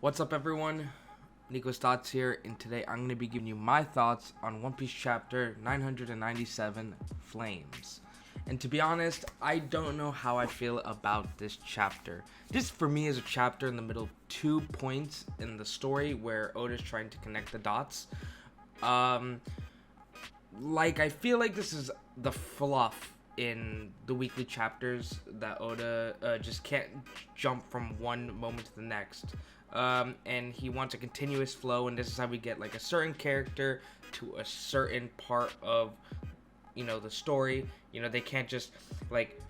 What's up, everyone? Nico's Thoughts here, and today I'm going to be giving you my thoughts on One Piece chapter 997, Flames. And to be honest, I don't know how I feel about this chapter. This, for me, is a chapter in the middle of 2 points in the story where Oda's trying to connect the dots. I feel like this is the fluff in the weekly chapters that Oda just can't jump from one moment to the next. And he wants a continuous flow, and this is how we get like a certain character to a certain part of, the story. They can't just like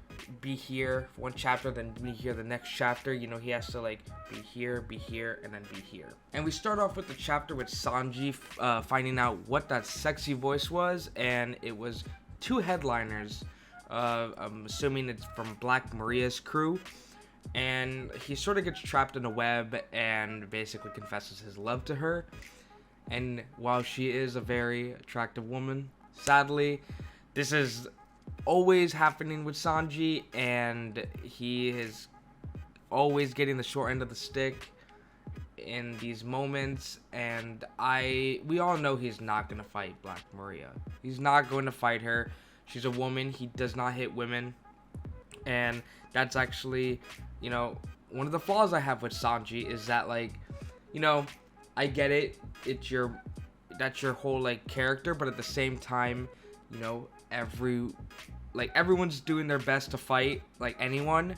be here for one chapter, then be here the next chapter. He has to like be here, and then be here. And we start off with the chapter with Sanji finding out what that sexy voice was, and it was 2 headliners. I'm assuming it's from Black Maria's crew. And he sort of gets trapped in a web and basically confesses his love to her. And while she is a very attractive woman, sadly, this is always happening with Sanji, and he is always getting the short end of the stick in these moments. And we all know he's not going to fight Black Maria. He's not going to fight her. She's a woman. He does not hit women. And that's actually, one of the flaws I have with Sanji is that, I get it. That's your whole, character. But at the same time, everyone's doing their best to fight, anyone.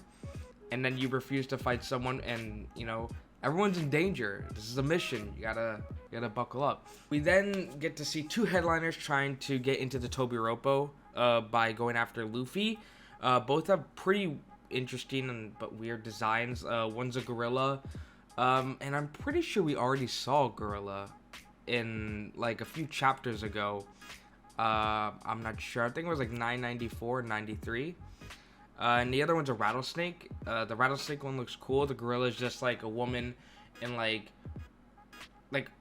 And then you refuse to fight someone, and, everyone's in danger. This is a mission. You gotta buckle up. We then get to see 2 headliners trying to get into the Tobiropo by going after Luffy. Both have pretty interesting but weird designs. One's a gorilla, and I'm pretty sure we already saw a gorilla in a few chapters ago. I'm not sure. I think it was 994, 93. And the other one's a rattlesnake. The rattlesnake one looks cool. The gorilla is just a woman in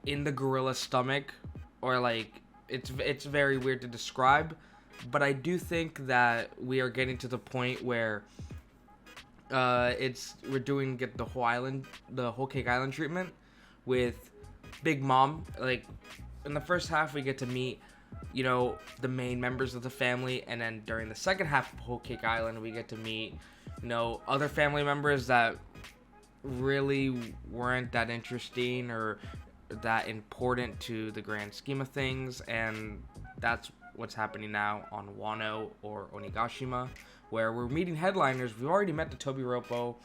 in the gorilla's stomach, or it's very weird to describe. But I do think that we are getting to the point where we're doing the whole Cake Island treatment with Big Mom. In the first half, we get to meet, the main members of the family, and then during the second half of Whole Cake Island, we get to meet, other family members that really weren't that interesting or that important to the grand scheme of things, and that's what's happening now on Wano or Onigashima, where we're meeting headliners. We've already met the Tobiropo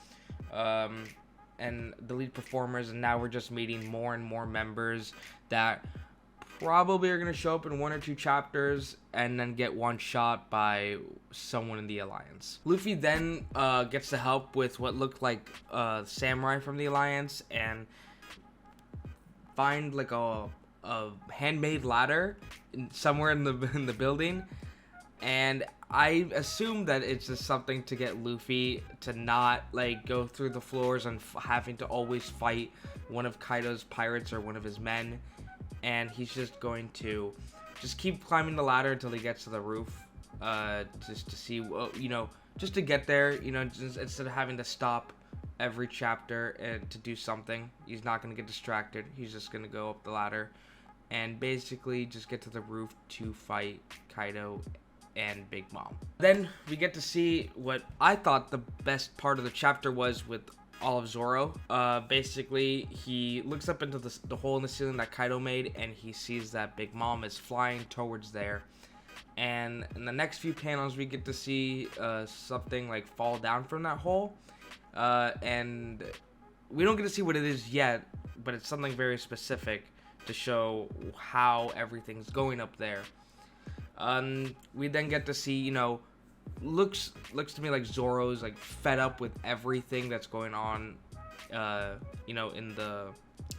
and the lead performers, and now we're just meeting more and more members that probably are going to show up in 1 or 2 chapters and then get one shot by someone in the Alliance. Luffy then gets to help with what looked like samurai from the Alliance and find a handmade ladder somewhere in the building, and I assume that it's just something to get Luffy to not go through the floors and having to always fight one of Kaido's pirates or one of his men, and he's just going to just keep climbing the ladder until he gets to the roof, just to see, just to get there, just instead of having to stop every chapter and to do something. He's not going to get distracted. He's just going to go up the ladder and basically just get to the roof to fight Kaido and Big Mom. Then we get to see what I thought the best part of the chapter was with all of Zoro. Basically, he looks up into the hole in the ceiling that Kaido made, and he sees that Big Mom is flying towards there. And in the next few panels, we get to see something fall down from that hole. And we don't get to see what it is yet, but it's something very specific to show how everything's going up there. We then get to see, looks to me like Zoro's fed up with everything that's going on, on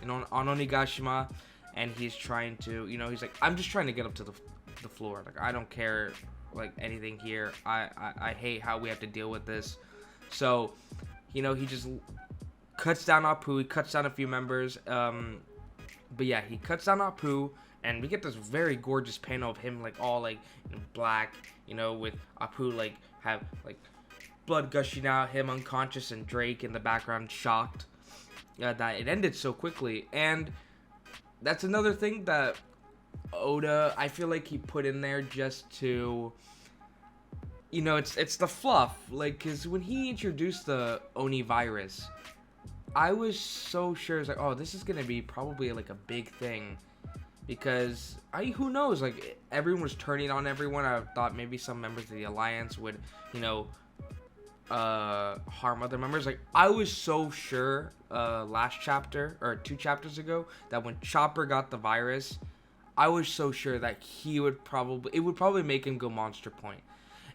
Onigashima, and he's trying to, he's I'm just trying to get up to the floor. I don't care anything here. I hate how we have to deal with this. So, he just cuts down Apu. He cuts down a few members. But yeah, he cuts down Apu, and we get this very gorgeous panel of him all in black, with Apu have blood gushing out, him unconscious, and Drake in the background shocked. that it ended so quickly. And that's another thing that Oda, I feel like he put in there just to, it's the fluff. Like, because when he introduced the Oni virus, I was so sure, it's like, oh, this is going to be probably like a big thing. Because, who knows, like, everyone was turning on everyone. I thought maybe some members of the Alliance would, harm other members. Like, I was so sure last chapter, or 2 chapters ago, that when Chopper got the virus, I was so sure that it would probably make him go Monster Point.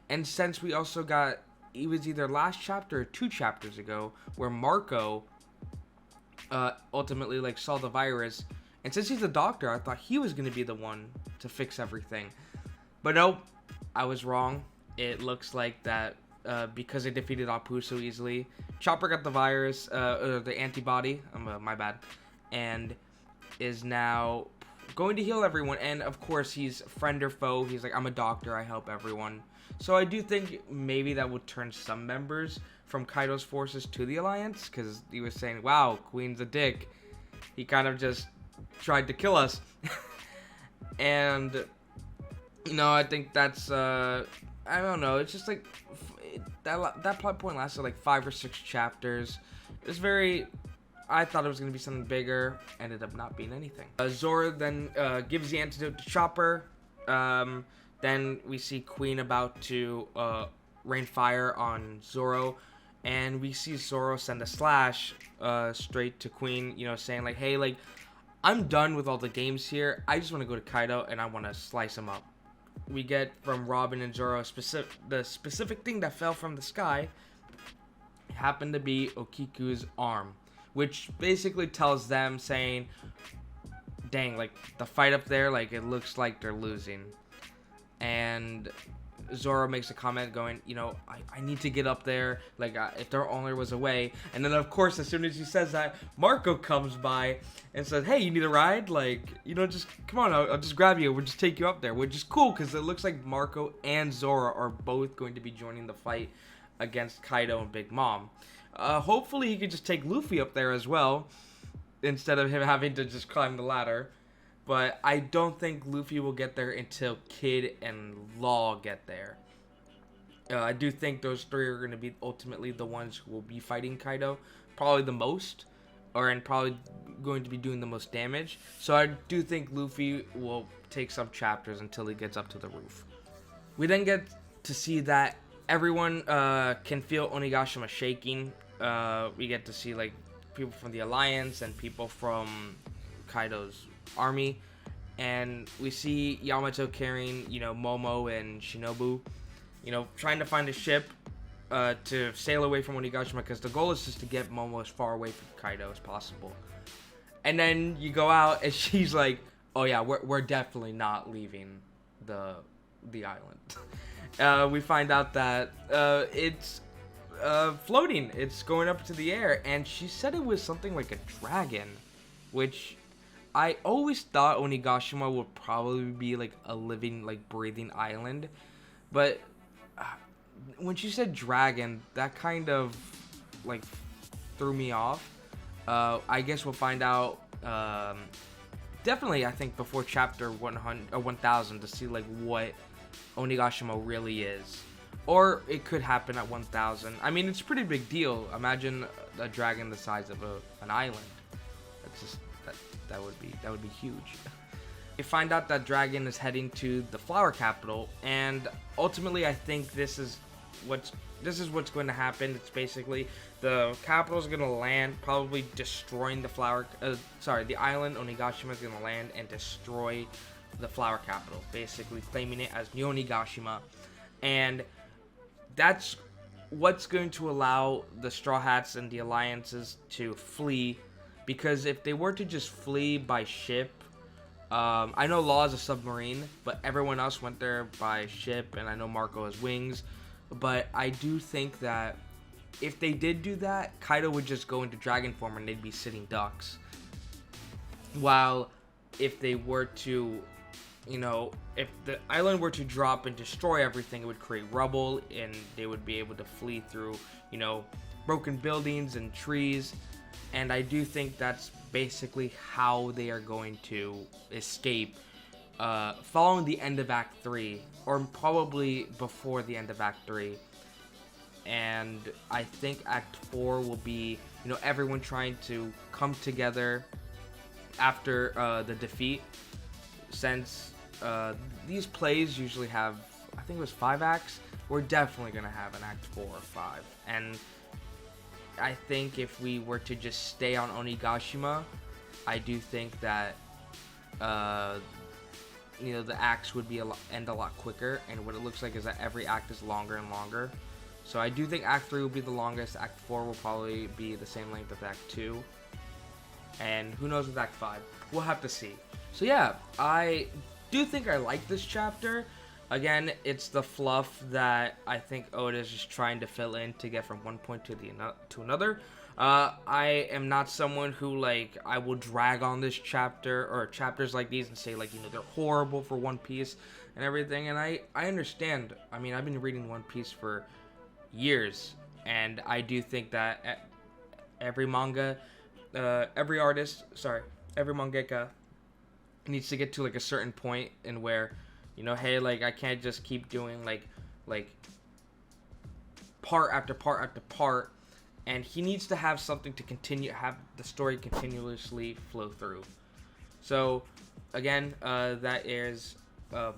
And since we also got, it was either last chapter or 2 chapters ago, where Marco ultimately, like, saw the virus. And since he's a doctor, I thought he was going to be the one to fix everything. But nope, I was wrong. It looks like that because they defeated Apu so easily, Chopper got the virus, the antibody, my bad, and is now going to heal everyone. And of course, he's friend or foe. He's like, I'm a doctor, I help everyone. So I do think maybe that would turn some members from Kaido's forces to the Alliance, because he was saying, wow, Queen's a dick. He kind of just tried to kill us. And I think that's I don't know, it's just like that plot point lasted like 5 or 6 chapters. It was I thought it was going to be something bigger, ended up not being anything. Zoro then gives the antidote to Chopper. Then we see Queen about to rain fire on Zoro, and we see Zoro send a slash straight to Queen, saying like, hey, like, I'm done with all the games here. I just want to go to Kaido and I want to slice him up. We get from Robin and Zoro the specific thing that fell from the sky happened to be Okiku's arm, which basically tells them, saying, dang, like, the fight up there, like, it looks like they're losing. And Zoro makes a comment going, I need to get up there, like, if there only was a way. And then, of course, as soon as he says that, Marco comes by and says, hey, you need a ride? Like, just come on, I'll just grab you, we'll just take you up there, which is cool, because it looks like Marco and Zoro are both going to be joining the fight against Kaido and Big Mom. Hopefully he could just take Luffy up there as well, instead of him having to just climb the ladder. But I don't think Luffy will get there until Kid and Law get there. I do think those 3 are going to be ultimately the ones who will be fighting Kaido, probably the most, and probably going to be doing the most damage. So I do think Luffy will take some chapters until he gets up to the roof. We then get to see that everyone can feel Onigashima shaking. We get to see, like, people from the Alliance and people from Kaido's army, and we see Yamato carrying, Momo and Shinobu, trying to find a ship to sail away from Onigashima, because the goal is just to get Momo as far away from Kaido as possible. And then you go out and she's like, oh yeah, we're definitely not leaving the island. We find out that it's floating, it's going up to the air, and she said it was something like a dragon, which I always thought Onigashima would probably be like a living, like, breathing island, but when she said dragon, that kind of, like, threw me off. I guess we'll find out definitely, I think, before chapter 100 or 1000 to see, like, what Onigashima really is, or it could happen at 1000. I mean, it's a pretty big deal. Imagine a dragon the size of an island. That's just that would be huge. You find out that Dragon is heading to the flower capital, and ultimately I think this is what's going to happen. It's basically the capital is going to land, probably destroying the the island. Onigashima is going to land and destroy the flower capital, basically claiming it as New Onigashima, and that's what's going to allow the Straw Hats and the Alliances to flee. Because if they were to just flee by ship, I know Law is a submarine, but everyone else went there by ship, and I know Marco has wings. But I do think that if they did do that, Kaido would just go into dragon form and they'd be sitting ducks. While if they were to, if the island were to drop and destroy everything, it would create rubble, and they would be able to flee through, broken buildings and trees. and I do think that's basically how they are going to escape following the end of Act 3, or probably before the end of Act 3. And I think Act 4 will be, everyone trying to come together after the defeat, since these plays usually have, I think it was 5 acts. We're definitely going to have an Act 4 or 5. And I think if we were to just stay on Onigashima, I do think that the acts would end a lot quicker, and what it looks like is that every act is longer and longer. So I do think Act 3 will be the longest. Act 4 will probably be the same length as Act 2. And who knows with Act 5. We'll have to see. So yeah, I do think I like this chapter. Again, it's the fluff that I think Oda is just trying to fill in to get from one point to another. I am not someone who, I will drag on this chapter or chapters like these and say, they're horrible for One Piece and everything. And I understand. I mean, I've been reading One Piece for years, and I do think that every mangaka needs to get to a certain point in where, hey, I can't just keep doing part after part after part, and he needs to have something to have the story continuously flow through. So again, that is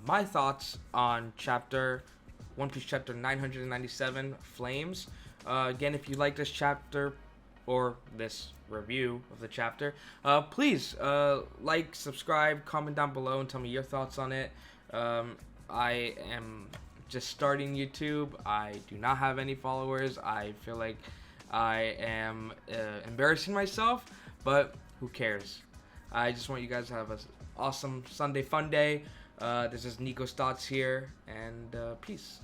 my thoughts on One Piece chapter 997, Flames. Again, if you like this chapter or this review of the chapter, please subscribe, comment down below, and tell me your thoughts on it. I am just starting YouTube. I do not have any followers. I feel like I am embarrassing myself, but who cares? I just want you guys to have an awesome Sunday fun day. This is Nico's Thoughts here, and peace.